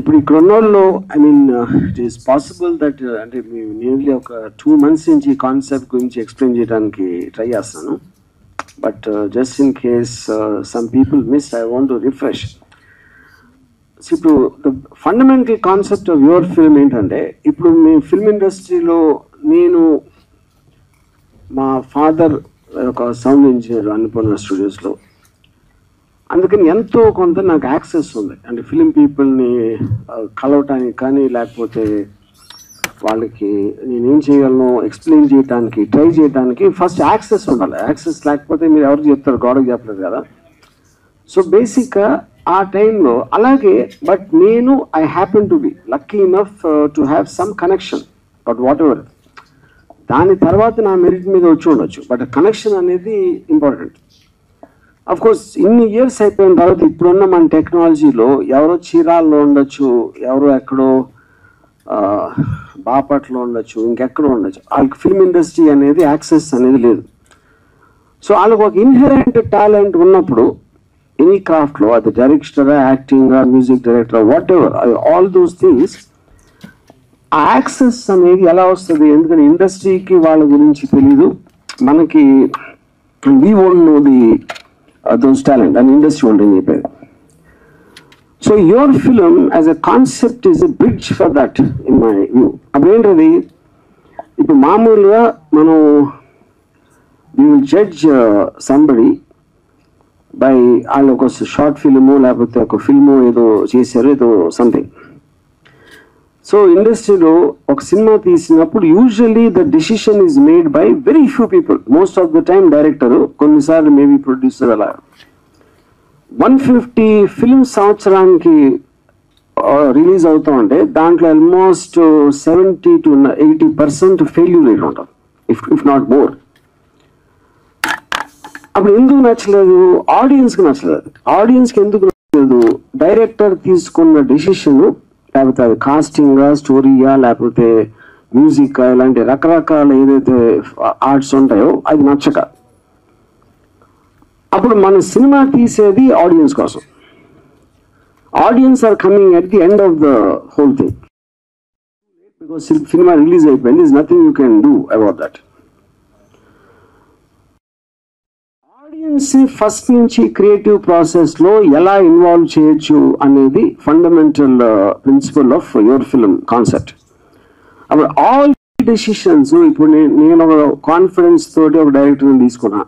ఇప్పుడు ఇక్కడ ఉన్న వాళ్ళు ఇట్ ఈస్ పాసిబుల్ దట్ అంటే మేము నియర్లీ ఒక 2 months నుంచి ఈ కాన్సెప్ట్ గురించి ఎక్స్ప్లెయిన్ చేయడానికి ట్రై చేస్తాను. But just in case some people miss, I want to refresh. ఇప్పుడు the fundamental concept of your film ఏంటంటే, ఇప్పుడు మీ ఫిల్మ్ ఇండస్ట్రీలో నేను మా ఫాదర్ ఒక సౌండ్ ఇంజనీర్ అన్నపూర్ణ స్టూడియోస్లో, అందుకని ఎంతో కొంత నాకు యాక్సెస్ ఉంది. అంటే ఫిలిం పీపుల్ని కలవటానికి కానీ, లేకపోతే వాళ్ళకి నేనేం చేయగలను ఎక్స్ప్లెయిన్ చేయడానికి ట్రై చేయడానికి ఫస్ట్ యాక్సెస్ ఉండాలి. యాక్సెస్ లేకపోతే మీరు ఎవరికి చెప్తారు, గోడకు చెప్పలేదు కదా. సో బేసిక్గా ఆ టైంలో అలాగే, బట్ నేను I happen to be lucky enough to have some connection, but what ever. దాని తర్వాత నా మెరిట్ మీద వచ్చి ఉండొచ్చు, బట్ కనెక్షన్ అనేది ఇంపార్టెంట్. అఫ్ కోర్స్ ఇన్ని ఇయర్స్ అయిపోయిన తర్వాత ఇప్పుడున్న మన టెక్నాలజీలో ఎవరో చీరాల్లో ఉండొచ్చు, ఎవరో ఎక్కడో బాపట్లో ఉండొచ్చు, ఇంకెక్కడో ఉండొచ్చు. వాళ్ళకి ఫిల్మ్ ఇండస్ట్రీ అనేది యాక్సెస్ అనేది లేదు. సో వాళ్ళకి ఒక ఇన్హెరెంట్ టాలెంట్ ఉన్నప్పుడు ఎనీ క్రాఫ్ట్లో, అది డైరెక్టరా, యాక్టింగా, మ్యూజిక్ డైరెక్టరా, whatever, all those things, ఆ యాక్సెస్ అనేది ఎలా వస్తుంది? ఎందుకంటే ఇండస్ట్రీకి వాళ్ళ గురించి తెలీదు, మనకి we won't know the those talent and industry won't need. So your film as a concept is a bridge for that in my view. Abendredi ipu maamuluga manu we will judge somebody by aloko short film labothe oka film edo chesaru edo something. So industry lo oka cinema teesinappudu usually the decision is made by very few people. Most of the time director, konni sarlu maybe producer ala. 150 films సంవత్సరానికి release అవుతా ఉంటే దాంట్లో almost 70 to 80% failure rate ఉంటుంది, if not more. అప్పుడు ఎందుకు నచ్చలేదు? ఆడియన్స్కి నచ్చలేదు. ఆడియన్స్కి ఎందుకు నచ్చలేదు? డైరెక్టర్ తీసుకున్న డెసిషన్, లేకపోతే అది కాస్టింగా, స్టోరీయా, లేకపోతే మ్యూజిక్, ఇలాంటి రకరకాల ఏదైతే ఆర్ట్స్ ఉంటాయో అది నచ్చక. అప్పుడు మన సినిమా తీసేది ఆడియన్స్ కోసం. Audience are coming at the end of the whole thing, because సినిమా రిలీజ్ అయిపోయింది. Is nothing you can do about that. Audience first నుంచి క్రియేటివ్ ప్రాసెస్లో ఎలా ఇన్వాల్వ్ చేయొచ్చు అనేది fundamental principle of your film concept. అప్పుడు ఆల్ డెసిషన్స్, ఇప్పుడు నేను ఒక కాన్ఫిడెన్స్ తోటి ఒక డైరెక్టర్ని తీసుకున్నా,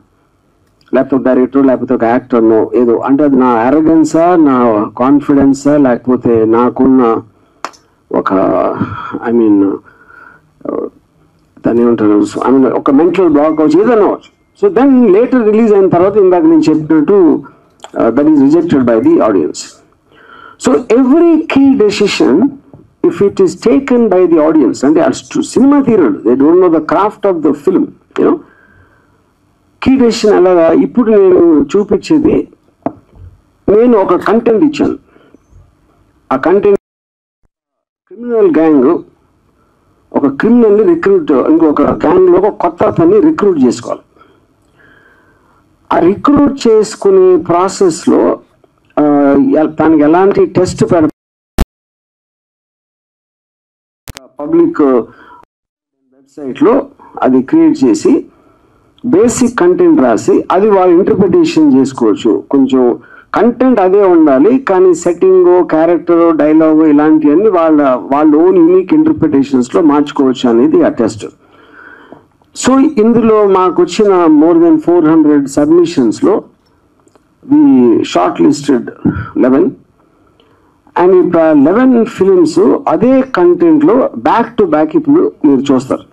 లేకపోతే ఒక డైరెక్టర్, లేకపోతే ఒక యాక్టర్నో ఏదో, అంటే అది నా అరగెన్సా, నా కాన్ఫిడెన్సా, లేకపోతే నాకున్న ఒక దాన్ని ఏమంటారు, ఒక మెంటల్ బ్లాక్ అవచ్చు, ఏదైనా అవచ్చు. సో దెన్ లేటర్ రిలీజ్ అయిన తర్వాత ఇందాక నేను చెప్పినట్టు that is rejected by the audience. So every key decision if it is taken by the audience, అంటే సినిమా theatre, they don't know the craft of the film, you know. Key decision అలాగా. ఇప్పుడు నేను చూపించేది, నేను ఒక కంటెంట్ ఇచ్చాను. ఆ కంటెంట్ క్రిమినల్ గ్యాంగ్ ఒక క్రిమినల్ని రిక్రూట్, ఇంకొక గ్యాంగ్లో ఒక కొత్త అతన్ని రిక్రూట్ చేసుకోవాలి. ఆ రిక్రూట్ చేసుకునే ప్రాసెస్లో దానికి ఎలాంటి టెస్ట్ పబ్లిక్ వెబ్సైట్లో అది క్రియేట్ చేసి బేసిక్ కంటెంట్ రాసి అది వాళ్ళు ఇంటర్ప్రిటేషన్ చేసుకోవచ్చు. కొంచెం కంటెంట్ అదే ఉండాలి, కానీ సెట్టింగ్, క్యారెక్టర్, డైలాగు ఇలాంటివన్నీ వాళ్ళ ఓన్ యూనిక్ ఇంటర్ప్రిటేషన్స్లో మార్చుకోవచ్చు అనేది ఆ టెస్ట్. సో ఇందులో మాకు వచ్చిన మోర్ దెన్ 400 సబ్మిషన్స్లో వి షార్ట్ లిస్టెడ్ 11, అండ్ ఇప్పుడు 11 ఫిలిమ్స్ అదే కంటెంట్లో బ్యాక్ టు బ్యాక్ ఇప్పుడు మీరు చూస్తారు.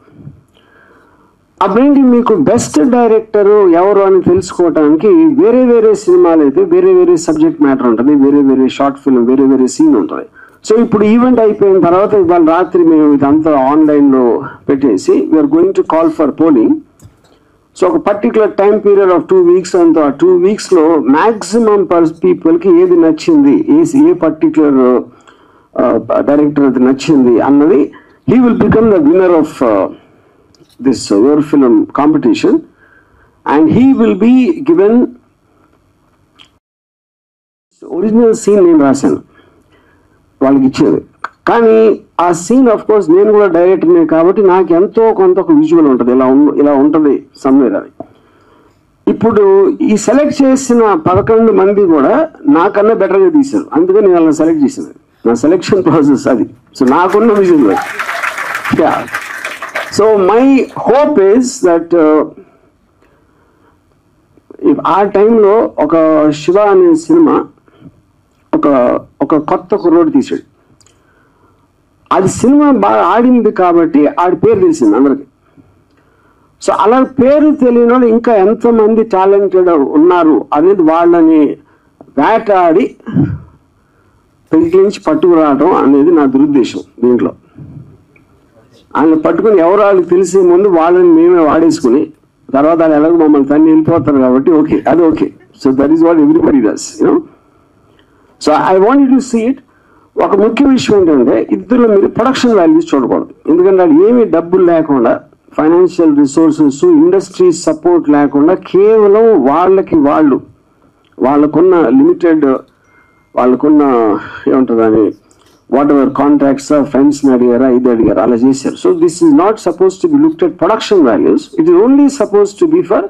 అప్పుడేంటి, మీకు బెస్ట్ డైరెక్టర్ ఎవరు అని తెలుసుకోవడానికి వేరే వేరే సినిమాలు అయితే వేరే వేరే సబ్జెక్ట్ మ్యాటర్ ఉంటుంది, వేరే వేరే షార్ట్ ఫిల్మ్, వేరే వేరే సీన్ ఉంటుంది. సో ఇప్పుడు ఈవెంట్ అయిపోయిన తర్వాత ఇవాళ రాత్రి మేము ఇదంతా ఆన్లైన్లో పెట్టేసి we are going to call for polling. So ఒక particular time period of 2 weeks అంతా, 2 weeksలో మ్యాక్సిమం పీపుల్కి ఏది నచ్చింది, ఏ పర్టికులర్ డైరెక్టర్ అది నచ్చింది అన్నది, he will become the winner of this your film competition, and he will be given original scene name రాశాను. వాళ్ళకి ఇచ్చేది. కానీ ఆ సీన్ ఆఫ్ కోర్స్ నేను కూడా డైరెక్టర్నే కాబట్టి నాకు ఎంతో కొంత ఒక విజువల్ ఉంటుంది, ఇలా ఉంటుంది సమ్వేర్ అని. ఇప్పుడు ఈ సెలెక్ట్ చేసిన 11 మంది కూడా నాకన్నా బెటర్గా తీశారు, అందుకని నేను వాళ్ళని సెలెక్ట్ చేశాను. నా సెలెక్షన్ ప్రాసెస్ అది. సో నాకున్న visual. So my hope is that ఆ టైంలో ఒక శివ అనే సినిమా ఒక కొత్త కుర్రోడు తీసాడు. అది సినిమా బాగా ఆడింది కాబట్టి ఆడి పేరు తెలిసింది అందరికి. సో అలా పేరు తెలియని వాళ్ళు ఇంకా ఎంతమంది టాలెంటెడ్ ఉన్నారు అనేది వాళ్ళని వేటాడి పెంకిలించి పట్టుకురావడం అనేది నా దురుద్దేశం దీంట్లో. ఆయన పట్టుకుని ఎవరు వాళ్ళకి తెలిసే ముందు వాళ్ళని మేమే వాడేసుకుని తర్వాత వాళ్ళు ఎలాగో మమ్మల్ని తన్ని వెళ్ళిపోతారు కాబట్టి ఓకే, అది okay. So that is what everybody does, you know. So I want to see it. ఒక ముఖ్య విషయం ఏంటంటే ఇద్దరు మీరు ప్రొడక్షన్ వాల్యూస్ చూడకూడదు. ఎందుకంటే అది ఏమీ డబ్బులు లేకుండా, ఫైనాన్షియల్ రిసోర్సెస్, ఇండస్ట్రీ సపోర్ట్ లేకుండా కేవలం వాళ్ళకున్న లిమిటెడ్, వాళ్ళకున్న ఏముంటుందని వాట్ ఎవర్ కాంట్రాక్ట్స్ ఫ్రెండ్స్ని అడిగారా, ఇది అడిగారా, అలా చేశారు. So this is not suppose to be looked at production values. It is only suppose to be for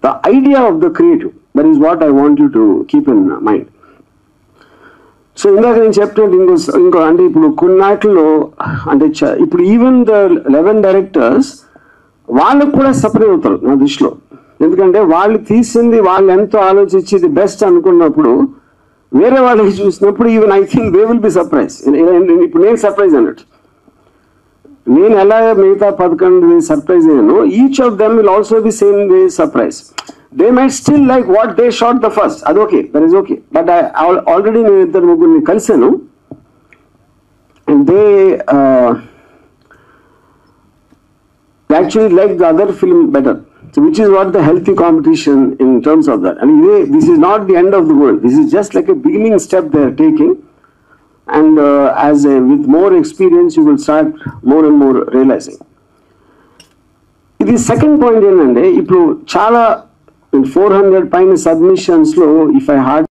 the idea of the creative. That is what I want you to keep in mind. So ఇందాక నేను చెప్పినట్టు ఇంకో అంటే ఇప్పుడు కొన్నాటిలో అంటే ఇప్పుడు even the 11 directors వాళ్ళకు కూడా సపరేట్ అవుతారు నా దృష్టిలో. ఎందుకంటే వాళ్ళు తీసింది వాళ్ళు ఎంతో ఆలోచించి ఇది బెస్ట్ అనుకున్నప్పుడు వేరే వాళ్ళకి చూసినప్పుడు even I think they will be surprise. ఇప్పుడు నేను సర్ప్రైజ్ అన్నట్టు, నేను ఎలా మిగతా 11 సర్ప్రైజ్ అయ్యాను, each of them will also be same way surprise. They might still like what they shot the first. That's okay. That is okay. But I already knew that Mugurni Kalsenu, and they actually like the other film better. So which is what the healthy competition in terms of that. I mean, this is not the end of the world. This is just like a beginning step they are taking. And with more experience, you will start more and more realizing. This is second point ఏంటంటే ఇప్పుడు చాలా 400 పైన submissions లో if I hard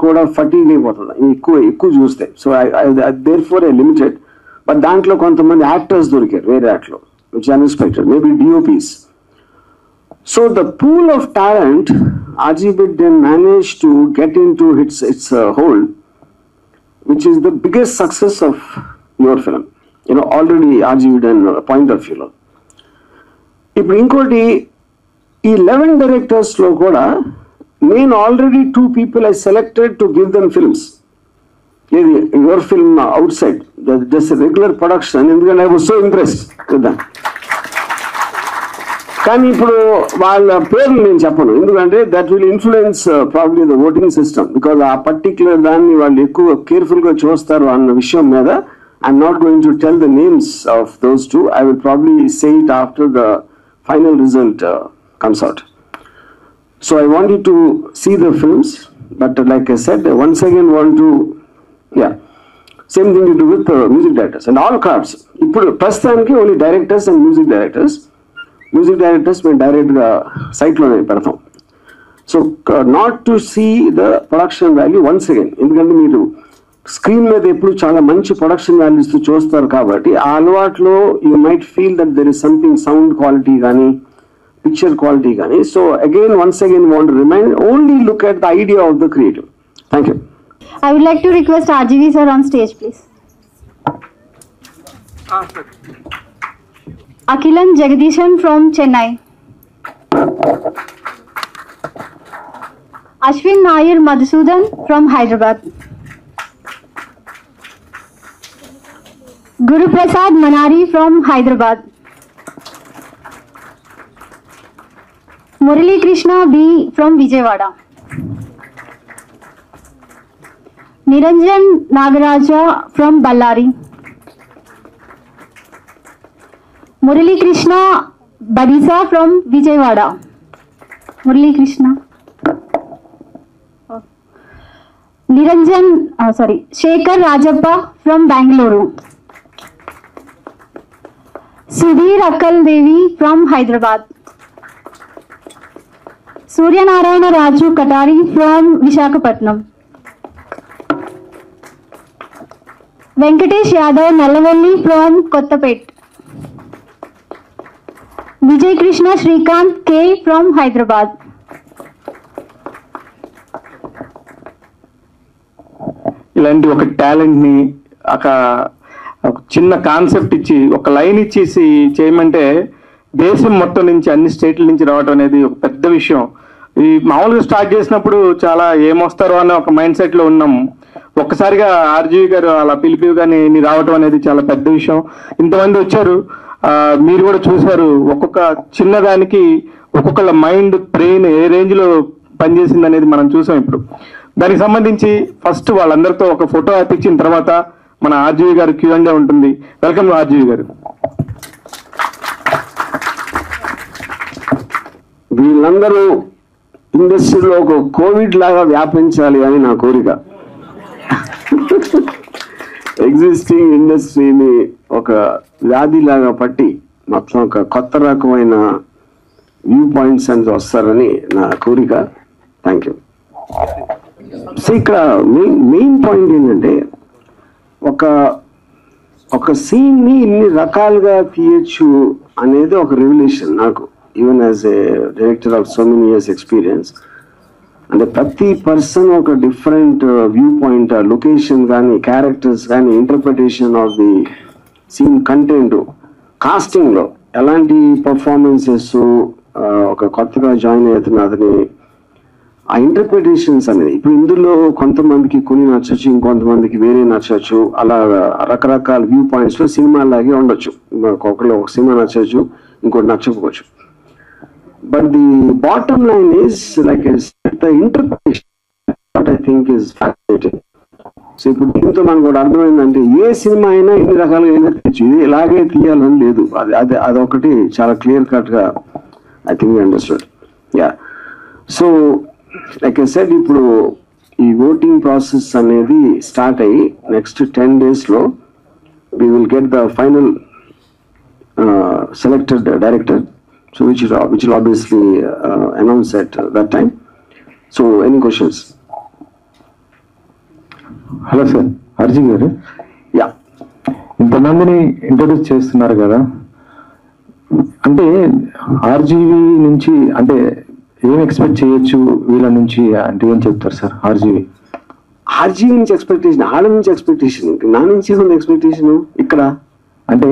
కూడా fatigue అయిపోతుంది ఎక్కువ చూస్తే. So therefore I limited. But దాంట్లో కొంతమంది యాక్టర్స్ దొరికారు వేరే యాక్ట్లో, which unexpected, maybe DOPs. So the pool of talent RG Bid then managed to get into its hold, which is the biggest success of your film. You know, already RG Bid and point of view. ఇప్పుడు ఇంకోటి ఈ 11 directors లో కూడా నేను already 2 people I selected to give them films. ఏది your film outside just regular production, ఎందుకంటే I was so impressed with them. కానీ ఇప్పుడు వాళ్ళ పేర్లు నేను చెప్పను, ఎందుకంటే that will influence probably the voting system. Because ఆ పర్టిక్యులర్ దాన్ని వాళ్ళు ఎక్కువ కేర్ఫుల్గా చూస్తారు అన్న విషయం మీద I'm not going to tell the names of those 2. I will probably say it after the final result comes out. So I want you to see the films, but like I said, once again want to, same thing to do with music directors and all crafts. Ippudu prastaniki only directors and music directors may direct the site lo perform. So not to see the production value once again, ఎందుకంటే మీరు screen మీద ఎప్పుడు చాలా మంచి production values చూస్తారు కాబట్టి ఆ అలవాట్లో you might feel that there is something sound quality కానీ పిక్చర్ క్వాలిటీ కానీ. So again once again want to remind, only look at the idea of the creative. Thank you. I would like to request RGV sir on stage, please. Akilan Jagadishan from Chennai. Ashwin Nair Madhusudan from Hyderabad. Guru Prasad Manari from Hyderabad. Murali Krishna B from Vijayawada. Niranjan Nagaraja from Ballari. Murali Krishna Badisa from Vijayawada. Murali Krishna. Shekhar Rajappa from Bangalore. Sudhir Akal Devi from Hyderabad. Surya Narayana Raju Katari from Visakhapatnam. Venkatesh Yadav Nallavelli from Kottapet. Vijay Krishna Srikanth K from Hyderabad. ఇలాంటి ఒక టాలెంట్ని ఒక చిన్న concept ఇచ్చి ఒక line ఇచ్చేసి చేయమంటే దేశం మొత్తం నుంచి అన్ని స్టేట్ల నుంచి రావడం అనేది ఒక పెద్ద విషయం. ఈ మామూలుగా స్టార్ట్ చేసినప్పుడు చాలా ఏమొస్తారో అనే ఒక మైండ్ సెట్లో ఉన్నాం. ఒక్కసారిగా ఆర్జీవి గారు అలా పిలిపిగానే రావటం అనేది చాలా పెద్ద విషయం. ఇంతమంది వచ్చారు, మీరు కూడా చూశారు. ఒక్కొక్క చిన్నదానికి ఒక్కొక్కళ్ళ మైండ్ బ్రెయిన్ ఏ రేంజ్లో పనిచేసింది అనేది మనం చూసాం. ఇప్పుడు దానికి సంబంధించి ఫస్ట్ వాళ్ళందరితో ఒక ఫోటో ఇచ్చిన తర్వాత మన ఆర్జీవి గారు Q&A ఉంటుంది. వెల్కమ్ ఆర్జీవి గారు. వీళ్ళందరూ ఇండస్ట్రీలో ఒక కోవిడ్ లాగా వ్యాపించాలి అని నా కోరిక. ఎగ్జిస్టింగ్ ఇండస్ట్రీని ఒక వ్యాధిలాగా పట్టి మొత్తం ఒక కొత్త రకమైన వ్యూ పాయింట్స్ అని వస్తారని నా కోరిక. Thank you. సో ఇక్కడ మెయిన్ పాయింట్ ఏంటంటే ఒక సీన్ని ఇన్ని రకాలుగా తీయచ్చు అనేది ఒక రెవల్యూషన్ నాకు, even as a director of so many years experience. అంటే ప్రతి పర్సన్ ఒక డిఫరెంట్ వ్యూ పాయింట్, లొకేషన్ కానీ, క్యారెక్టర్స్ కానీ, interpretation of the scene content, కాస్టింగ్లో ఎలాంటి పర్ఫార్మెన్సెస్, ఒక కొత్తగా జాయిన్ అవుతున్న అతని ఆ ఇంటర్ప్రిటేషన్స్ అనేది. ఇప్పుడు ఇందులో కొంతమందికి కొన్ని నచ్చచ్చు, ఇంకొంతమందికి వేరే నచ్చచ్చు. అలా రకరకాల వ్యూ పాయింట్స్లో సినిమాలాగే ఉండొచ్చు. ఒకళ్ళు ఒక సినిమా నచ్చచ్చు, ఇంకోటి నచ్చకపోవచ్చు. But the bottom line is like the interpretation what I think is fascinating. So ఇప్పుడు దీంతో మనకు కూడా అర్థమైందంటే ఏ సినిమా అయినా ఎన్ని రకాలుగా అయినా తీయచ్చు, ఇది ఇలాగే తీయాలని లేదు. అదొకటి చాలా క్లియర్ కట్గా I think understood. Yeah. So like I said, ఇప్పుడు ఈ ఓటింగ్ ప్రాసెస్ అనేది స్టార్ట్ అయ్యి next 10 daysలో we will get the final selected director, so which will obviously announce at that time. So any questions? Hello sir, RG గారు. Yeah, ఇంతమందిని introduce చేస్తున్నారు కదా, అంటే RGV నుంచి అంటే ఏం ఎక్స్పెక్ట్ చేయొచ్చు వీళ్ళ నుంచి అంటే ఏం చెప్తారు సార్? ఆర్జీవి నుంచి ఎక్స్పెక్టేషన్, ఆడ నుంచి ఎక్స్పెక్టేషన్, నా నుంచి ఉంది ఎక్స్పెక్టేషన్. ఇక్కడ అంటే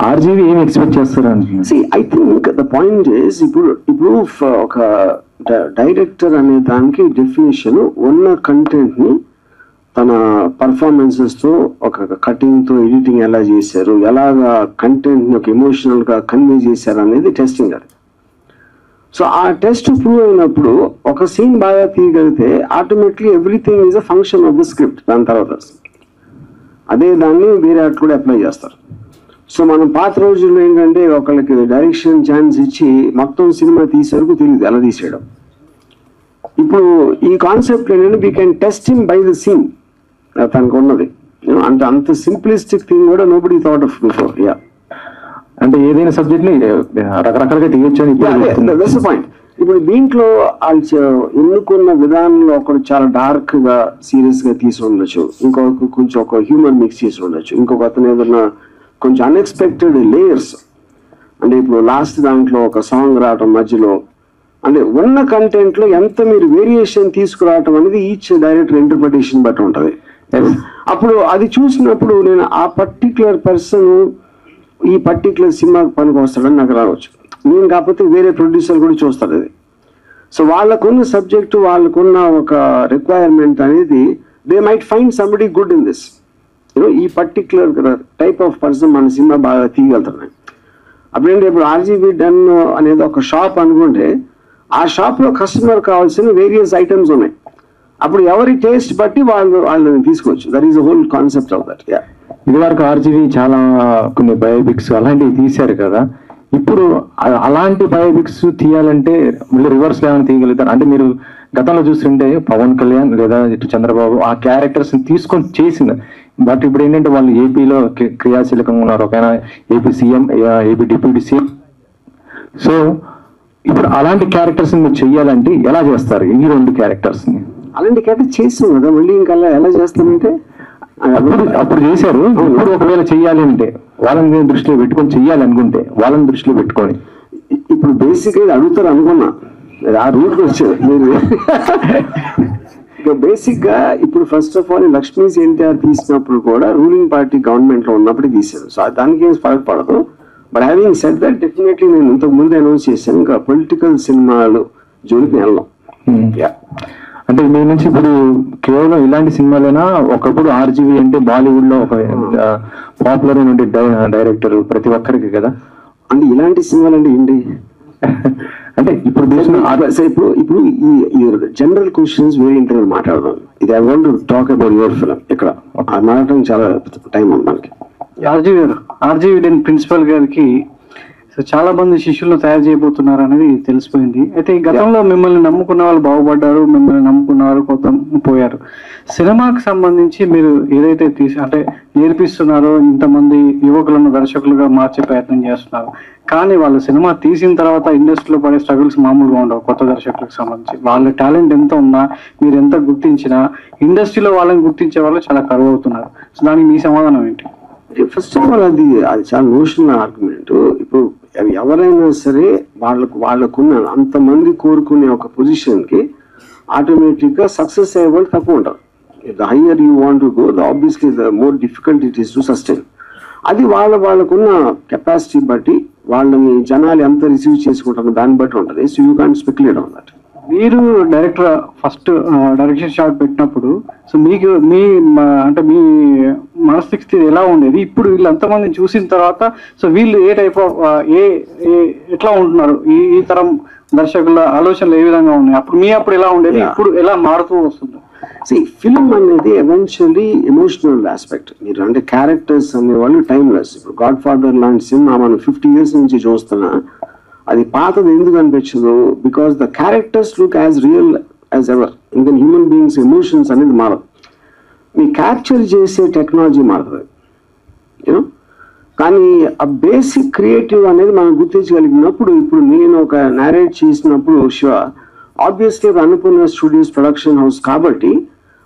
ఆర్జీవి ఏం ఎక్స్పెక్ట్ చేస్తారు అంటే I think the point is, ఇప్పుడు ఒక డైరెక్టర్ అనే దానికి డెఫినేషన్ ఉన్న కంటెంట్ ని తన పర్ఫార్మెన్సెస్తో, ఒక కటింగ్తో, ఎడిటింగ్ ఎలా చేశారు, ఎలాగా కంటెంట్ని ఒక ఎమోషనల్గా కన్వే చేశారు అనేది టెస్టింగ్. అది సో ఆ టెస్ట్ ప్రూవ్ అయినప్పుడు ఒక సీన్ బాగా తీయగలిగితే automatically everything is a function of the script. దాని తర్వాత అదే దాన్ని వేరే అటు కూడా అప్లై చేస్తారు. సో మనం పాత రోజుల్లో ఏంటంటే ఒకళ్ళకి డైరెక్షన్ ఛాన్స్ ఇచ్చి మొత్తం సినిమా తీసేందుకు తెలియదు ఎలా తీసేయడం. ఇప్పుడు ఈ కాన్సెప్ట్ ఏంటంటే we can test him by the scene తనకు ఉన్నది. అంటే అంత సింప్లిస్టిక్ థింగ్ కూడా nobody thought of before. Yeah, అంటే ఏదైనా సబ్జెక్ట్ ని రకరకాలుగా తీయొచ్చు అని పాయింట్. ఇప్పుడు దీంట్లో వాళ్ళు ఎన్నుకున్న విధానంలో ఒకరు చాలా డార్క్ గా సీరియస్ గా తీసి ఉండొచ్చు, ఇంకొక కొంచెం ఒక హ్యూమర్ మిక్స్ చేసి ఉండొచ్చు, ఇంకొక అతను ఏదన్నా కొంచెం అన్ఎక్స్పెక్టెడ్ లేయర్స్. అంటే ఇప్పుడు లాస్ట్ దాంట్లో ఒక సాంగ్ రావటం మధ్యలో, అంటే ఉన్న కంటెంట్ లో ఎంత మీరు వేరియేషన్ తీసుకురావటం అనేది ఈచ్ డైరెక్టర్ ఇంటర్ప్రిటేషన్ బట్టి ఉంటుంది. అప్పుడు అది చూసినప్పుడు నేను ఆ పర్టిక్యులర్ పర్సన్ ఈ పర్టిక్యులర్ సినిమాకి పనికి వస్తాడని నాకు రావచ్చు. నేను కాకపోతే వేరే ప్రొడ్యూసర్ కూడా చూస్తాడు అది. సో వాళ్ళకున్న సబ్జెక్టు, వాళ్ళకున్న ఒక రిక్వైర్మెంట్ అనేది they might find somebody good in this. ఈ పర్టిక్యులర్ టైప్ ఆఫ్ పర్సన్ మన సినిమా బాగా తీయగలుగుతున్నాయి. అప్పుడేంటి, ఇప్పుడు ఆర్జీబీ డన్ అనేది ఒక షాప్ అనుకుంటే ఆ షాప్లో కస్టమర్ కావాల్సిన వేరియస్ ఐటమ్స్ ఉన్నాయి. అప్పుడు ఎవరి టేస్ట్ బట్టి వాళ్ళని తీసుకోవచ్చు. That is the whole concept of that. Yeah, ఇది వరకు ఆర్జీవి చాలా కొన్ని బయోపిక్స్ అలాంటివి తీశారు కదా, ఇప్పుడు అలాంటి బయోపిక్స్ తీయాలంటే మళ్ళీ రివర్స్ ఏమైనా తీయగలుగుతారు? అంటే మీరు గతంలో చూస్తుంటే పవన్ కళ్యాణ్ లేదా ఇటు చంద్రబాబు ఆ క్యారెక్టర్స్ తీసుకొని చేసింది. బట్ ఇప్పుడు ఏంటంటే వాళ్ళు ఏపీలో క్రియాశీలకంగా ఉన్నారు, ఒక AP CM, AP deputy CM. So ఇప్పుడు అలాంటి క్యారెక్టర్స్ మీరు చెయ్యాలంటే ఎలా చేస్తారు? ఈ 2 క్యారెక్టర్స్ ని అలాంటి క్యారెక్టర్ చేస్తాం కదా, మళ్ళీ ఇంకా ఎలా చేస్తామంటే అప్పుడు చేశారు. ఇప్పుడు ఒకవేళ చెయ్యాలి అంటే వాళ్ళని దృష్టిలో పెట్టుకొని చెయ్యాలి అనుకుంటే వాళ్ళని దృష్టిలో పెట్టుకొని ఇప్పుడు బేసిక్గా అడుగుతారు అనుకున్నా, ఆ రూట్కి వచ్చారు మీరు. ఇక బేసిక్గా ఇప్పుడు first of all Lakshmi's NTR తీసినప్పుడు కూడా రూలింగ్ పార్టీ గవర్నమెంట్లో ఉన్నప్పుడు తీశారు. సో దానికి ఏం ఫరక్ పడదు. But having said that definitely నేను ఇంతకు ముందు అనౌన్స్ చేశాను, ఇంకా పొలిటికల్ సినిమాలు జోలికి వెళ్ళాం. అంటే మీ నుంచి ఇప్పుడు కేవలం ఇలాంటి సినిమాలైనా, ఒకప్పుడు ఆర్జీవి అంటే బాలీవుడ్ లో ఒక పాపులర్ అయిన డైరెక్టర్ ప్రతి ఒక్కరికి కదా. అంటే ఇలాంటి సినిమాలు అంటే ఏంటి అంటే ఇప్పుడు ఇప్పుడు ఇప్పుడు ఈ జనరల్ క్వశ్చన్స్ వేరే ఇంటర్వ్యూ మాట్లాడదాం. ఇది I want to talk about your film. ఇక్కడ మాట్లాడడం చాలా టైం ఉంది మనకి. ఆర్జీవి ప్రిన్సిపల్ గారికి చాలా మంది శిష్యులను తయారు చేయబోతున్నారు అనేది తెలిసిపోయింది. అయితే ఈ గతంలో మిమ్మల్ని నమ్ముకున్న వాళ్ళు బాగుపడ్డారు, మిమ్మల్ని నమ్ముకున్న వాళ్ళు కొంత పోయారు. సినిమాకి సంబంధించి మీరు ఏదైతే అంటే నేర్పిస్తున్నారో, ఇంతమంది యువకులను దర్శకులుగా మార్చే ప్రయత్నం చేస్తున్నారు. కానీ వాళ్ళు సినిమా తీసిన తర్వాత ఇండస్ట్రీలో పడే స్ట్రగుల్స్ మామూలుగా ఉండవు. కొత్త దర్శకులకు సంబంధించి వాళ్ళ టాలెంట్ ఎంత ఉన్నా, మీరు ఎంత గుర్తించినా, ఇండస్ట్రీలో వాళ్ళని గుర్తించే వాళ్ళు చాలా కరువు అవుతున్నారు. సో దానికి మీ సమాధానం ఏంటి? ఫస్ట్ ఆఫ్ ఆల్ అది చాలా నోషనల్ ఆర్గ్యుమెంట్. ఇప్పుడు ఎవరైనా సరే వాళ్ళకున్న అంతమంది కోరుకునే ఒక పొజిషన్ కి ఆటోమేటిక్ గా సక్సెస్ అయ్యే వాళ్ళు తక్కువ ఉంటారు. The higher you want to go, obviously the more difficult it is to sustain. అది వాళ్ళకున్న కెపాసిటీ బట్టి, వాళ్ళని జనాలు ఎంత రిసీవ్ చేసుకుంటారో దాన్ని బట్టి ఉంటుంది. So you can't speculate on that. మీరు డైరెక్టర్ ఫస్ట్ డైరెక్షన్ షాట్ పెట్టినప్పుడు సో మీకు అంటే మీ మనస్థితి ఎలా ఉండేది? ఇప్పుడు వీళ్ళు అంతమంది చూసిన తర్వాత సో వీళ్ళు ఏ టైప్ ఆఫ్ ఎట్లా ఉంటున్నారు, ఈ తరం దర్శకుల ఆలోచనలు ఏ విధంగా ఉన్నాయి? అప్పుడు ఎలా ఉండేది, ఇప్పుడు ఎలా మారుతూ వస్తుంది? ఫిల్మ్ అనేది ఎవెన్చువల్లీ ఎమోషనల్ ఆస్పెక్ట్. మీరు అంటే క్యారెక్టర్స్ అనేవాళ్ళు టైమ్లెస్. ఇప్పుడు గాడ్ ఫాదర్ లాంటి సినిమా మనం 50 years నుంచి చూస్తున్నా, అది పాతది ఎందుకు అనిపించదు? Because the characters look as real as ever. ఇంకా హ్యూమన్ బీయింగ్స్ ఎమోషన్స్ అనేది మారదు. మీ క్యాప్చర్ చేసే టెక్నాలజీ మారుతుంది, యూనో. కానీ ఆ బేసిక్ క్రియేటివ్ అనేది మనం గుర్తించగలిగినప్పుడు, ఇప్పుడు నేను ఒక నారేట్ చేసినప్పుడు Shiva obviously Annapurna studios production house కాబట్టి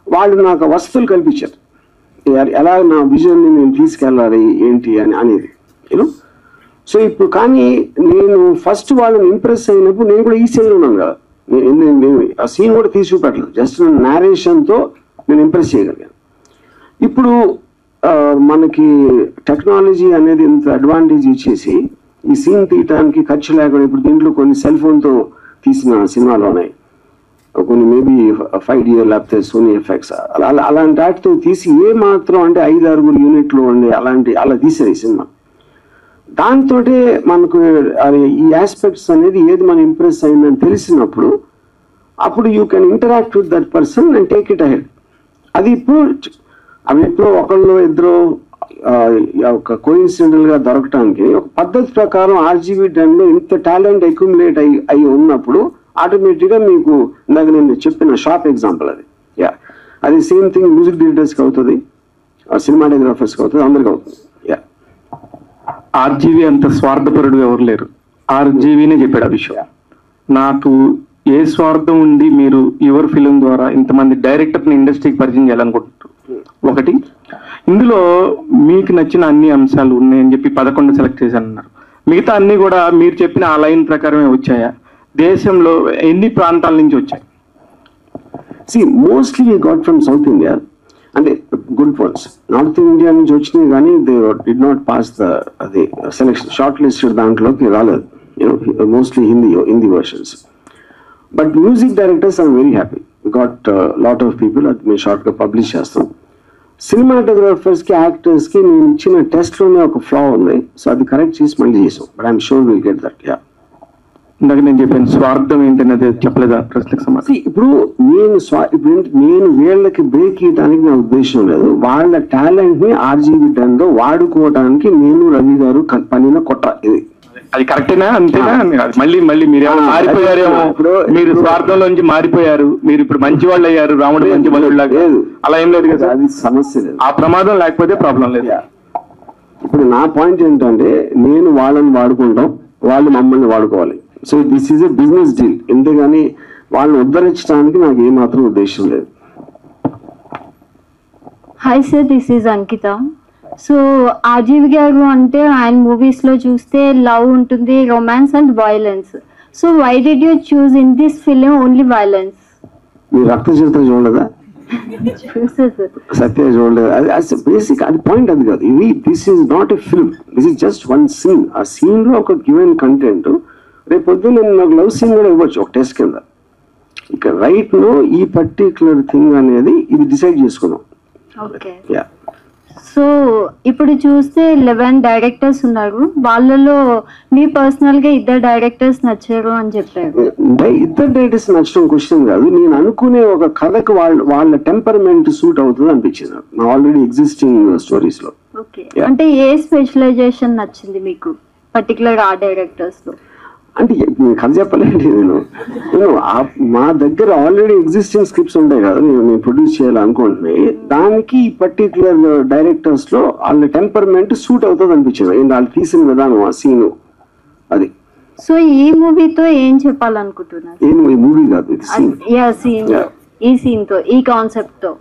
వాళ్ళు నాకు వస్తువులు కల్పించారు, ఎలా నా విజన్ని నేను తీసుకెళ్ళాలి ఏంటి అనేది, యూనో. సో ఇప్పుడు కానీ నేను ఫస్ట్ వాళ్ళని ఇంప్రెస్ అయినప్పుడు నేను కూడా ఈ సీన్లో ఉన్నాను కదా. నేను ఆ సీన్ కూడా తీసి చూపెట్టలేదు, జస్ట్ నేరేషన్తో నేను ఇంప్రెస్ చేయగలిగాను. ఇప్పుడు మనకి టెక్నాలజీ అనేది ఇంత అడ్వాంటేజ్ ఇచ్చేసి ఈ సీన్ తీయటానికి ఖర్చు లేకుండా, ఇప్పుడు దీంట్లో కొన్ని సెల్ ఫోన్తో తీసిన సినిమాలు ఉన్నాయి, కొన్ని మేబీ 5D లేకపోతే సోనీ ఎఫెక్ట్స్ అలాంటి వాటితో తీసి ఏ మాత్రం అంటే 5-6 యూనిట్లు ఉండే అలా తీసారు ఈ సినిమా. దాంతో మనకు ఈ ఆస్పెక్ట్స్ అనేది ఏది మనం ఇంప్రెస్ అయిందని తెలిసినప్పుడు అప్పుడు you can interact with that person and take it ahead. అది ఇప్పుడు ఒకళ్ళు ఇద్దరు ఒక కోఇన్సిడెంటల్ గా దొరకటానికి ఒక పద్ధతి ప్రకారం ఆర్జీవీ టైంలో ఇంత టాలెంట్ అక్యుములేట్ అయి ఉన్నప్పుడు ఆటోమేటిక్ గా మీకు ఇందాక నేను చెప్పిన షార్ప్ ఎగ్జాంపుల్ అది. అది సేమ్ థింగ్ మ్యూజిక్ డైరెక్టర్స్కి అవుతుంది, సినిమాటోగ్రాఫర్స్కి అవుతుంది, అందరికి అవుతుంది. ఆర్జీవి అంత స్వార్థపరుడు ఎవరు లేరు. ఆర్జీవినే చెప్పాడు ఆ విషయం. నాకు ఏ స్వార్థం ఉండి మీరు యువర్ ఫిలిం ద్వారా ఇంతమంది డైరెక్టర్ని ఇండస్ట్రీకి పరిచయం చేయాలనుకుంటున్నారు? ఒకటి, ఇందులో మీకు నచ్చిన అన్ని అంశాలు ఉన్నాయని చెప్పి 11 సెలెక్ట్ చేశానన్నారు. మిగతా అన్ని కూడా మీరు చెప్పిన ఆ లైన్ ప్రకారమే వచ్చాయా? దేశంలో ఎన్ని ప్రాంతాల నుంచి వచ్చాయి? Mostly we got from South India. అంటే గుడ్ పాయింట్స్. నార్త్ ఇండియా నుంచి వచ్చినాయి కానీ దే డిడ్ నాట్ పాస్ అది సెలెక్షన్ షార్ట్ లిస్టెడ్ దాంట్లోకి రాలేదు, mostly Hindi versions. But music directors I'm very happy, got lot of people. అది మేము షార్ట్గా పబ్లిష్ చేస్తాం. సినిమాటోగ్రాఫర్స్కి యాక్టర్స్కి నేను ఇచ్చిన టెస్ట్లోనే ఒక ఫ్లా ఉంది, సో అది కరెక్ట్ చేసి మళ్ళీ చేసాం. But I'm sure will get that. ఇందాక నేను చెప్పాను స్వార్థం ఏంటనేది చెప్పలేదా ప్రశ్నకు సమాధానం? ఇప్పుడు నేను వీళ్ళకి బ్రేక్ ఇవ్వడానికి నా ఉద్దేశం లేదు. వాళ్ళ టాలెంట్ ని ఆర్జీవీ టైంలో వాడుకోవడానికి నేను రవి గారు పనిన కొట్ట. ఇది అది కరెక్టేనా? అంతేనా? మళ్ళీ మీరు మారిపోయారేమో, మీరు స్వార్థంలోంచి మారిపోయారు, మీరు ఇప్పుడు మంచి వాళ్ళు అయ్యారు, రాముడు మంచి వాళ్ళు లేదు, అలా ఏం లేదు కదా. అది సమస్య లేదు, ఆ ప్రమాదం లేకపోతే ప్రాబ్లం లేదు. ఇప్పుడు నా పాయింట్ ఏంటంటే నేను వాళ్ళని వాడుకుంటాం, వాళ్ళు మమ్మల్ని వాడుకోవాలి. So this is a business deal, ఎందుకని వాళ్ళని ఉద్ధరించడానికి నాకు ఏమాత్రం ఉద్దేశం లేదు. Hi sir, this is Ankita. So RGV గారు అంటే ఆయన మూవీస్లో చూస్తే లవ్ ఉంటుంది, romance and violence. So why did you choose in this film only violence? మీరు రక్త చరిత్ర చూడలేదా? చూసా సార్. సత్య చూడలేదు. అది బేసిక్, అది పాయింట్ అది కాదు. ఇది this is not a film, this is just one scene. ఆ సీన్ లో ఒక గివెన్ కంటెంట్ రేపు పొద్దున్న నేను నాకు లవ్ సీన్ కూడా ఇవ్వచ్చు ఒక టెస్ట్ కింద. ఇక రైట్ నో ఈ పర్టికులర్ థింగ్ అనేది ఇది డిసైడ్ చేసుకున్నాం. ఓకే. సో ఇప్పుడు చూస్తే 11 డైరెక్టర్స్ ఉన్నారు, వాళ్ళలో మీ పర్సనల్ గా 2 డైరెక్టర్స్ నచ్చారు అని చెప్పారు. ఇద్దరు డైరెక్టర్స్ నచ్చడం క్వశ్చన్ కాదు. నేను అనుకునే ఒక కథకు వాళ్ళ టెంపర్మెంట్ సూట్ అవుతుంది అనిపించింది నా ఆల్రెడీ ఎగ్జిస్టింగ్ స్టోరీస్ లో. ఓకే. అంటే ఏ స్పెషలైజేషన్ నచ్చింది మీకు పర్టికులర్ ఆ డైరెక్టర్స్ లో? అంటే కథ చెప్పలేండి. నేను మా దగ్గర ఆల్రెడీ ఎగ్జిస్టింగ్ స్క్రిప్ట్స్ ఉంటాయి కదా, నేను ప్రొడ్యూస్ చేయాలనుకుంటున్నాయి. దానికి ఈ పర్టికులర్ డైరెక్టర్స్ లో వాళ్ళ టెంపర్మెంట్ సూట్ అవుతుంది అనిపించింది. వాళ్ళు తీసిన విధానం, ఆ సీను అది. సో ఈ మూవీతో ఏం చెప్పాలనుకుంటున్నారు? ఈ మూవీ కాదు, ఇది సీన్. ఈ సీన్ తో, ఈ కాన్సెప్ట్ తో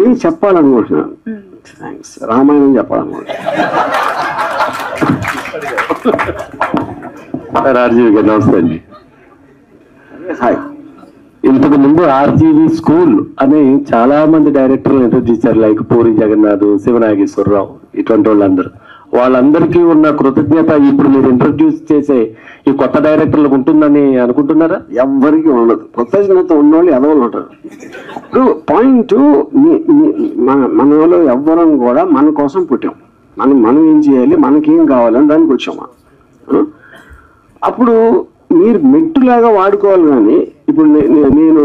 ఏం చెప్పాలనుకుంటున్నాను? థ్యాంక్స్. రామాయణం చెప్పాలనుకుంటున్నాను. ఆర్జీవి గారు నమస్తే అండి. హాయ్. ఇంతకు ముందు ఆర్జీవి స్కూల్ అని చాలా మంది డైరెక్టర్లు ఇంట్రడ్యూస్ చేశారు, లైక్ పూరి జగన్నాథ్, శివనాగేశ్వరరావు, ఇటువంటి వాళ్ళందరికీ ఉన్న కృతజ్ఞత ఇప్పుడు మీరు ఇంట్రడ్యూస్ చేసే ఈ కొత్త డైరెక్టర్లకు ఉంటుందని అనుకుంటున్నారా? ఎవ్వరికి ఉండదు. కృతజ్ఞత ఉన్నోళ్ళు ఎదవలు ఉంటారు. ఇప్పుడు పాయింట్, మనలో ఎవ్వరం కూడా మన కోసం పుట్టాం. మనం ఏం చేయాలి, మనకేం కావాలని దానికి వచ్చామా. అప్పుడు మీరు మెట్టులాగా వాడుకోవాలి. కానీ ఇప్పుడు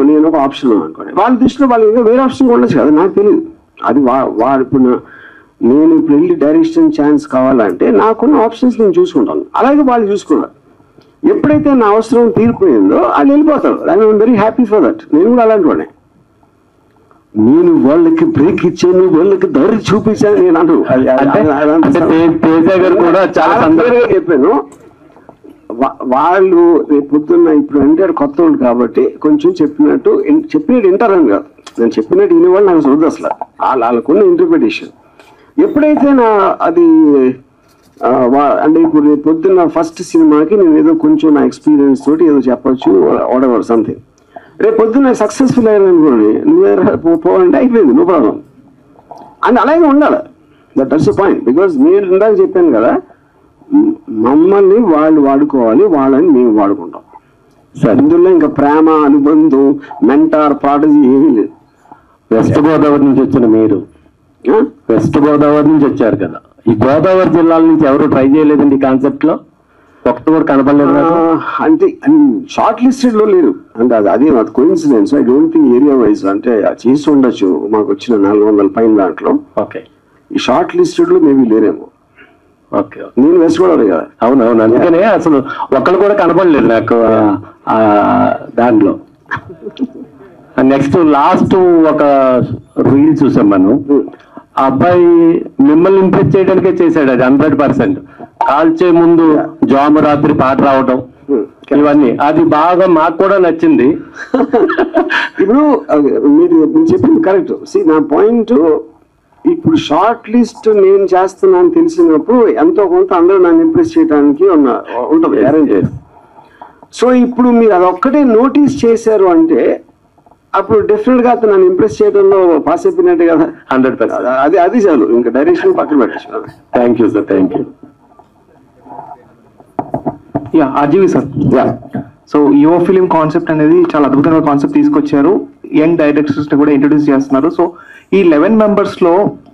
నేను ఒక ఆప్షన్ అనుకోండి, వాళ్ళ దృష్టిలో వాళ్ళు ఇంకా వేరే ఆప్షన్ ఉండొచ్చు కదా, నాకు తెలియదు. అది వాడు ఇప్పుడు నేను ఇప్పుడు వెళ్ళి డైరెక్షన్ ఛాన్స్ కావాలంటే నాకున్న ఆప్షన్స్ నేను చూసుకుంటాను, అలాగే వాళ్ళు చూసుకున్నారు. ఎప్పుడైతే నా అవసరం తీరిపోయిందో వాళ్ళు వెళ్ళిపోతారు. I'm very happy for that. నేను కూడా అలాంటి వాడిని. నేను వాళ్ళకి బ్రేక్ ఇచ్చాను, వాళ్ళకి దారి చూపించాను నేను అంటూ చెప్పాను. వాళ్ళు రేపు పొద్దున్న ఇప్పుడు అంటే కొత్త వాళ్ళు కాబట్టి కొంచెం చెప్పినట్టు వింటారని కాదు, నేను చెప్పినట్టు వినేవాళ్ళు నాకు చూడదు అసలు. వాళ్ళకున్న ఇంటర్ప్రిటేషన్ ఎప్పుడైతే నా అది అంటే ఇప్పుడు రేపు పొద్దున్న ఫస్ట్ సినిమాకి నేను ఏదో కొంచెం నా ఎక్స్పీరియన్స్ తోటి ఏదో చెప్పచ్చు, వాటెవర్ సంథింగ్. రేపు పొద్దున్న సక్సెస్ఫుల్ అయ్యాను అనుకోండి, నువ్వు పోవాలంటే అయిపోయింది, నో ప్రాబ్లం. అండ్ అలాగే ఉండాలి. That's the point. బికాస్ నేను ఇందాక చెప్పాను కదా, మమ్మల్ని వాళ్ళు వాడుకోవాలి, వాళ్ళని మేము వాడుకుంటాం. సరే, ఇందులో ఇంకా ప్రేమ, అనుబంధం, మెంటార్, ప్రాటజీ ఏమీ లేదు. వెస్ట్ గోదావరి నుంచి వచ్చిన మీరు, వెస్ట్ గోదావరి నుంచి వచ్చారు కదా, ఈ గోదావరి జిల్లాల నుంచి ఎవరు ట్రై చేయలేదండి ఈ కాన్సెప్ట్ లో? ఒక్కటి కూడా కనపడలేదు అంటే షార్ట్ లిస్టెడ్ లో లేరు. అంటే అది coincidence. I don't think area wise అంటే చేసి ఉండొచ్చు. మాకు వచ్చిన 400 పైన దాంట్లో ఓకే, ఈ షార్ట్ లిస్టెడ్ లో మేబీ లేరేమో. ఓకే, నేను వెస్ట్ గోదావరి కదా. అవునవును, అందుకనే అసలు ఒక్కళ్ళు కూడా కనపడలేదు నాకు దాంట్లో. నెక్స్ట్ లాస్ట్ ఒక రీల్ చూసాం మనం, ఆ అబ్బాయి మిమ్మల్ని ఇంప్రెస్ చేయడానికే చేశాడు అది 100%. కాల్చే ముందు జాము రాత్రి పాట రావడం ఇవన్నీ అది బాగా మాకు కూడా నచ్చింది. ఇప్పుడు మీరు చెప్పింది కరెక్ట్. నా పాయింట్, ఇప్పుడు షార్ట్ లిస్ట్ నేను చేస్తున్నాను తెలిసినప్పుడు ఎంతో కొంత అందరూ నన్ను ఇంప్రెస్ చేయడానికి ఉంటుంది గ్యారెంటీ. సో ఇప్పుడు మీరు అదొక్కటే నోటీస్ చేశారు అంటే అప్పుడు డెఫినెట్ గా నన్ను ఇంప్రెస్ చేయడంలో పాస్ అయిపోయినట్టే కదా. 100%. అది చాలు, ఇంకా డైరెక్షన్ పక్కన పెట్టచ్చు. Thank you sir, thank you. RGV sir, so యువ ఫిలిం కాన్సెప్ట్ అనేది చాలా అద్భుతమైన కాన్సెప్ట్ తీసుకొచ్చారు. యంగ్ డైరెక్టర్స్ ని కూడా ఇంట్రొడ్యూస్ చేస్తున్నారు. సో ఈ 11 మెంబర్స్ లో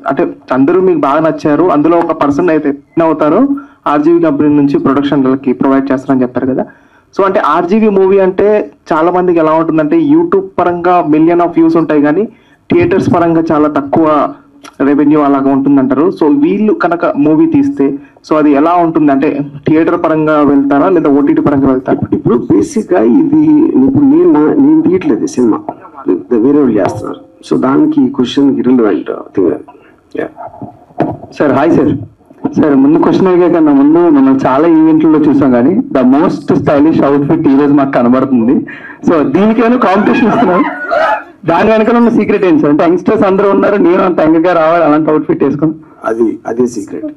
అంటే అందరూ మీకు బాగా నచ్చారు, అందులో ఒక పర్సన్ అయితే అవుతారో ఆర్జీవి కంపెనీ నుంచి ప్రొడక్షన్లకి ప్రొవైడ్ చేస్తారని చెప్పారు కదా. సో అంటే ఆర్జీవి మూవీ అంటే చాలా మందికి ఎలా ఉంటుందంటే యూట్యూబ్ పరంగా మిలియన్ ఆఫ్ వ్యూస్ ఉంటాయి కానీ థియేటర్స్ పరంగా చాలా తక్కువ రెవెన్యూ అలాగా ఉంటుందంటారు. సో వీళ్ళు కనుక మూవీ తీస్తే సో అది ఎలా ఉంటుంది అంటే థియేటర్ పరంగా వెళ్తారా లేదా ఓటీటీ పరంగా వెళ్తారా? ఇప్పుడు బేసిక్ గా ఇది ఇప్పుడు నేను తీయట్లేదు సినిమా, వేరే వాళ్ళు చేస్తున్నారు. సో దానికి question irrelevant thing. Sir hi sir. Sir ముందు క్వశ్చన్ అడిగే కన్నా ముందు మనం చాలా ఈవెంట్లలో చూసాం కానీ ద మోస్ట్ స్టైలిష్ అవుట్ఫిట్ ఈ రోజు మాకు కనబడుతుంది. సో దీనికేమైనా కాంపిటీషన్ ఇస్తున్నారు? దాని వెనకాల ఉన్న సీక్రెట్ ఏంటి సార్? అంటే యంగ్స్టర్స్ అందరూ ఉన్నారు, నేను అంత యంగ్గా రావాలి, అలాంటి అవుట్ఫిట్ వేసుకుని. అదే సీక్రెట్.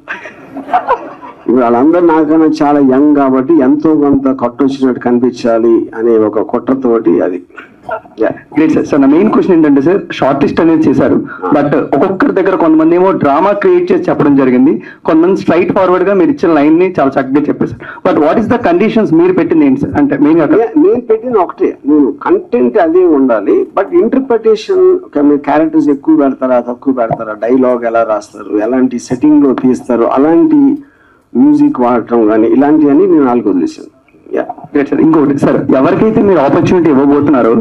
ఇప్పుడు వాళ్ళందరూ నాకన్నా చాలా యంగ్ కాబట్టి ఎంతో కొంత కొట్టొచ్చినట్టు కనిపించాలి అనే ఒక కుట్రతోటి అది. Great sir. సార్ నా మెయిన్ క్వశ్చన్ ఏంటంటే సార్, షార్టిస్ట్ అనేది చేశారు, బట్ ఒక్కొక్కరి దగ్గర కొంతమంది ఏమో డ్రామా క్రియేట్ చేసి చెప్పడం జరిగింది, కొంతమంది స్ట్రైట్ ఫార్వర్డ్ గా మీరు ఇచ్చిన లైన్ ని చాలా చక్కగా చెప్పేశారు. But what is the conditions మీరు పెట్టింది ఏంటి సార్? అంటే మెయిన్ గా నేను పెట్టిన ఒకటే, నేను కంటెంట్ అదే ఉండాలి, బట్ ఇంటర్ప్రిటేషన్ మీరు క్యారెక్టర్స్ ఎక్కువ పెడతారా తక్కువ పెడతారా, డైలాగ్ ఎలా రాస్తారు, ఎలాంటి సెట్టింగ్ లో తీస్తారు, అలాంటి మ్యూజిక్ వాడటం కానీ ఇలాంటివన్నీ నేను వాళ్ళకి వదిలేసాను. సార్ ఇంకొకటి సార్, ఎవరికైతే మీరు ఆపర్చునిటీ ఇవ్వబోతున్నారో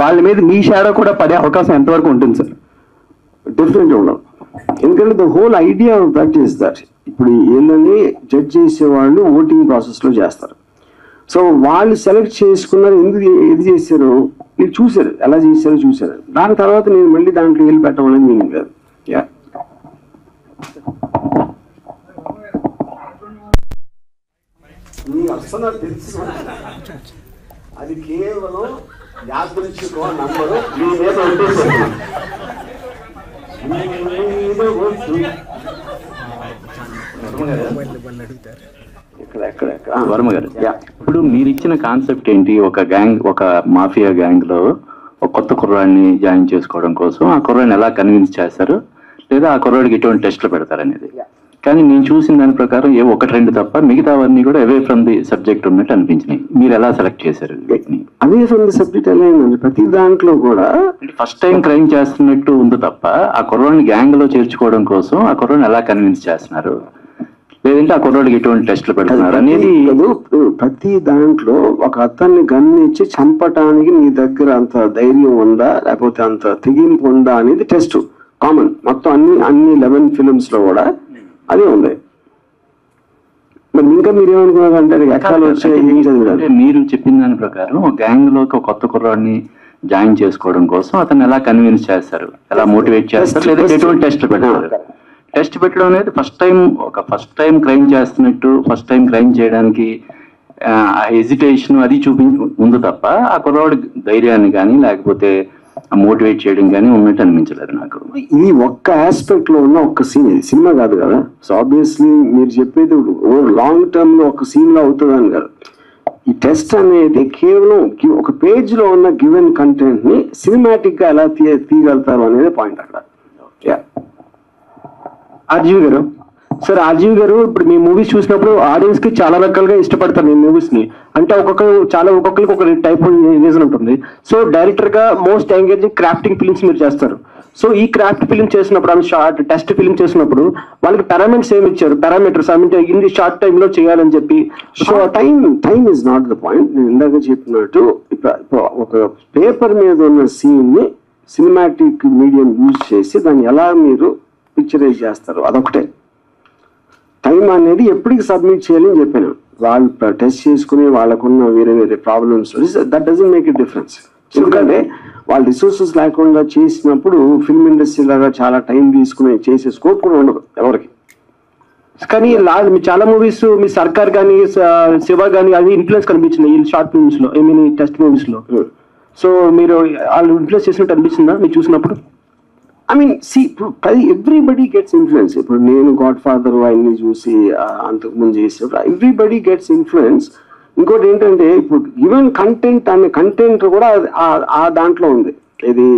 వాళ్ళ మీద మీ షాడో కూడా పడే అవకాశం ఎంతవరకు ఉంటుంది సార్? డెఫినెట్గా ఉండవు. ఎందుకంటే the whole idea of that is that ఇప్పుడు ఏంటంటే జడ్జ్ చేసేవాళ్ళు ఓటింగ్ ప్రాసెస్ లో చేస్తారు. సో వాళ్ళు సెలెక్ట్ చేసుకున్నారు, ఎందుకు ఏది చేశారు మీరు చూసారు, ఎలా చేశారో చూసారు. దాని తర్వాత నేను మళ్ళీ దాంట్లో వెళ్ళి పెట్టమని నేను కాదు. అది కేవలం యాదృచ్ఛికో నంబరు మీ మీద వర్మ గారు, ఇప్పుడు మీరు ఇచ్చిన కాన్సెప్ట్ ఏంటి? ఒక గ్యాంగ్, ఒక మాఫియా గ్యాంగ్ లో ఒక కొత్త కుర్రాడిని జాయిన్ చేసుకోవడం కోసం ఆ కుర్రాడిని ఎలా కన్విన్స్ చేస్తారు, లేదా ఆ కుర్రాడికి ఎటువంటి టెస్ట్లు పెడతారనేది. కానీ నేను చూసిన దాని ప్రకారం ఏ ఒకటి రెండు తప్ప మిగతావన్నీ కూడా అవే ఫ్రమ్ ది సబ్జెక్ట్ ఉన్నట్టు అనిపించినాయి. మీరు ఎలా సెలెక్ట్ చేశారు? అవే ఫ్రమ్ ది సబ్జెక్ట్ ఎలా అయిందండి, ప్రతి దాంట్లో కూడా ఫస్ట్ టైం క్రైమ్ చేస్తున్నట్టు ఉంది తప్ప ఆ కుర్రాడిని గ్యాంగ్ లో చేర్చుకోవడం కోసం ఆ కుర్రాడిని ఎలా కన్విన్స్ చేస్తున్నారు, లేదంటే ఆ కుర్రాడికి ఎటువంటి టెస్ట్లు పెడుతున్నారు అనేది. ప్రతి దాంట్లో ఒక అతన్ని గన్నిచ్చి చంపటానికి నీ దగ్గర అంత ధైర్యం ఉందా లేకపోతే అంత తెగింపు ఉందా అనేది టెస్ట్ కామన్ మొత్తం అన్ని 11 ఫిల్మ్స్ లో కూడా అదే ఉంది. మరి ఇంకా మీరేమనుకున్నారు అంటే ఎక్కడాలు వచ్చాయి ఏం చదివారు? మీరు చెప్పిన దాని ప్రకారం గ్యాంగ్ లోకి ఒక కొత్త కుర్రాడిని జాయిన్ చేసుకోవడం కోసం అతను ఎలా కన్విన్స్ చేస్తారు, ఎలా మోటివేట్ చేస్తారు, లేదా ఎటువంటి టెస్ట్ పెడతారు? టెస్ట్ పెట్టడం అనేది ఫస్ట్ టైం క్రైమ్ చేస్తున్నట్టు, ఫస్ట్ టైం క్రైమ్ చేయడానికి హెజిటేషన్ అది ఉంది తప్ప ఆ కుర్రాడు ధైర్యాన్ని కానీ లేకపోతే మోటివేట్ చేయడం కానీ ఉన్నట్టు అనిపించలేదు నాకు. ఇది ఒక్క ఆస్పెక్ట్ లో ఉన్న ఒక్క సీన్, ఇది సినిమా కాదు కదా. సో ఆబ్వియస్లీ మీరు చెప్పేది లాంగ్ టర్మ్ లో ఒక సీన్ లో అవుతుందని కాదు. ఈ టెస్ట్ అనేది కేవలం ఒక పేజ్ లో ఉన్న గివెన్ కంటెంట్ ని సినిమాటిక్ గా ఎలా తీయగలుగుతారు అనేది పాయింట్ అక్కడ. ఆర్జీవి గారు, సార్ ఆర్జీవి గారు, ఇప్పుడు మీ మూవీస్ చూసినప్పుడు ఆడియన్స్ కి చాలా రకాలుగా ఇష్టపడతారు మీ మూవీస్ ని. అంటే ఒక్కొక్కరికి ఒక టైప్ రీజన్ ఉంటుంది. సో డైరెక్టర్ గా మోస్ట్ ఎంగేజింగ్ క్రాఫ్టింగ్ ఫిల్మ్స్ మీరు చేస్తారు. సో ఈ క్రాఫ్ట్ ఫిల్మ్ చేసినప్పుడు ఆమె షార్ట్ టెస్ట్ ఫిల్మ్ చేసినప్పుడు వాళ్ళకి పారామీటర్స్ ఏమి ఇచ్చారు? పారామీటర్స్ ఇన్ని షార్ట్ టైమ్ లో చేయాలని చెప్పి. So time is not the point. నేను ఇందాక చెప్పినట్టు ఒక పేపర్ మీద ఉన్న సీన్ ని సినిమాటిక్ మీడియం యూజ్ చేసి దాన్ని ఎలా మీరు పిక్చరైజ్ చేస్తారు, అదొకటే. టైం అనేది ఎప్పటికి సబ్మిట్ చేయాలని చెప్పాను. వాళ్ళు టెస్ట్ చేసుకుని వాళ్ళకున్న వేరే వేరే problems that doesn't make it difference. ఎందుకంటే వాళ్ళ రిసోర్సెస్ లేకుండా చేసినప్పుడు ఫిల్మ్ ఇండస్ట్రీ లాగా చాలా టైం తీసుకుని చేసే స్కోప్ కూడా ఉండదు ఎవరికి. కానీ చాలా మూవీస్ మీ సర్కార్ కానీ శివ కానీ అది ఇన్ఫ్లుయెన్స్ కనిపించింది ఈ షార్ట్ ఫిల్మ్స్ లో, ఐ మీన్ టెస్ట్ మూవీస్ లో. సో మీరు వాళ్ళు ఇన్ఫ్లుయెన్స్ చేసినట్టు అనిపించిందా మీరు చూసినప్పుడు? I mean everybody gets influence. ఇప్పుడు నేను గాడ్ ఫాదర్ ఆయన్ని చూసి అంతకుముందు చేసినప్పుడు ఎవ్రీబడి గెట్స్ ఇన్ఫ్లుయెన్స్. ఇంకోటి ఏంటంటే ఇప్పుడు ఈవెన్ కంటెంట్ అనే కంటెంట్ కూడా ఆ దాంట్లో ఉంది. ఇది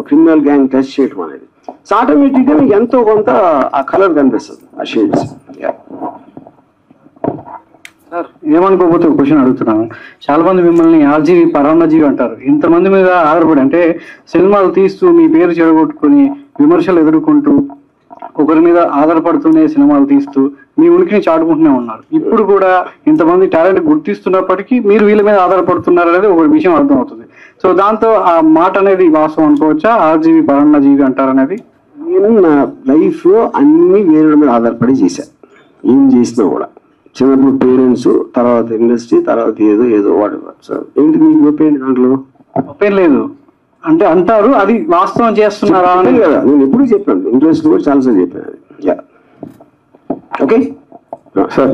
క్రిమినల్ గ్యాంగ్ టెస్ట్ చేయడం అనేది. సో ఆటోమేటిక్ గా మీకు ఎంతో కొంత ఆ కలర్ కనిపిస్తుంది, ఆ షేడ్స్. సార్ ఏమనుకోకపోతే ఒక క్వశ్చన్ అడుగుతున్నాను. చాలా మంది మిమ్మల్ని ఆర్జీవి పరాన్నజీవి అంటారు. ఇంతమంది మీద ఆధారపడి అంటే సినిమాలు తీస్తూ మీ పేరు చెడగొట్టుకుని విమర్శలు ఎదుర్కొంటూ ఒకరి మీద ఆధారపడుతూనే సినిమాలు తీస్తూ మీ ఉనికిని చాటుకుంటూనే ఉన్నారు. ఇప్పుడు కూడా ఇంతమంది టాలెంట్ గుర్తిస్తున్నప్పటికీ మీరు వీళ్ళ మీద ఆధారపడుతున్నారు అనేది ఒక విషయం అర్థమవుతుంది. సో దాంతో ఆ మాట అనేది వాస్తవం అనుకోవచ్చా? ఆర్జీవి పరాన్నజీవి అంటారు అనేది. నేను నా లైఫ్ లో అన్ని వేరే మీద ఆధారపడి చేశాను. ఏం చేసినా కూడా చిన్నప్పుడు పేరెంట్స్, తర్వాత ఇండస్ట్రీ, తర్వాత ఏదో వాడు. ఏంటి మీకు గొప్పేంటి దాంట్లో? గొప్పేం లేదు అంటే అంటారు, అది వాస్తవం చేస్తున్నారా అని కదా నేను ఎప్పుడు చెప్పాను. ఇంట్రెస్ట్ కూడా చాలాసార్లు చెప్పాను అది. ఓకే సార్,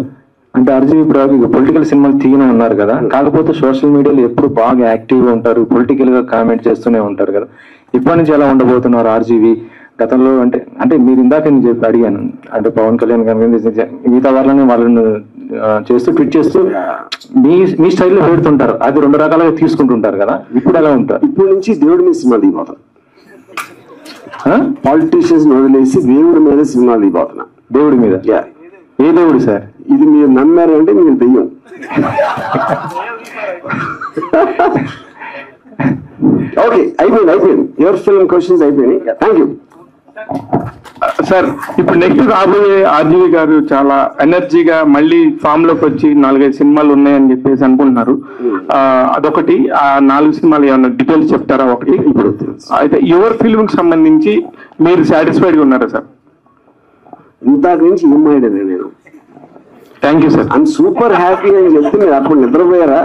అంటే అర్జున్ ఇప్పుడు పొలిటికల్ సినిమాలు తీయనే ఉన్నారు కదా, కాకపోతే సోషల్ మీడియాలో ఎప్పుడు బాగా యాక్టివ్గా ఉంటారు, పొలిటికల్ గా కామెంట్ చేస్తూనే ఉంటారు కదా. ఇప్పటి నుంచి ఎలా ఉండబోతున్నారు ఆర్జీవి గతంలో అంటే మీరు ఇందాక నేను చెప్పి అడిగాను అంటే పవన్ కళ్యాణ్ గారి మిగతా వాళ్ళని చేస్తూ ట్వీట్ చేస్తూ మీ స్టైల్లో పెడుతుంటారు, అది 2 రకాలుగా తీసుకుంటుంటారు కదా, ఇప్పుడు ఎలా ఉంటారు? ఇప్పటి నుంచి దేవుడి మీద సినిమా దిగిపోతాను, పాలిటీషియన్స్ వదిలేసి దేవుడి మీద సినిమా దిగిపోతున్నా. దేవుడి మీద? ఏ దేవుడు సార్? ఇది మీరు నమ్మారు అంటే మీరు దెయ్యం. ఓకే, అయిపోయింది. యువర్ ఫిల్మ్ క్వశ్చన్స్ అయిపోయినాయి. Thank you sir. ఇప్పుడు నెక్స్ట్ రాబోయే ఆర్జీవి గారు చాలా ఎనర్జీగా మళ్ళీ ఫామ్ లోకి వచ్చి 4-5 సినిమాలు ఉన్నాయని చెప్పేసి అనుకుంటున్నారు. అదొకటి. ఆ 4 సినిమాలు ఏమన్నా డీటెయిల్స్ చెప్తారా? ఒకటి ఇప్పుడు అయితే యువర్ ఫిల్మ్ కి సంబంధించి మీరు సాటిస్ఫైడ్ గా ఉన్నారా సార్? ఇంతకు నుంచి ఏమాయడనే నేను. Thank you sir. I'm super happy అని చెప్తే మీరు అప్పుడు నిద్రపోయారా?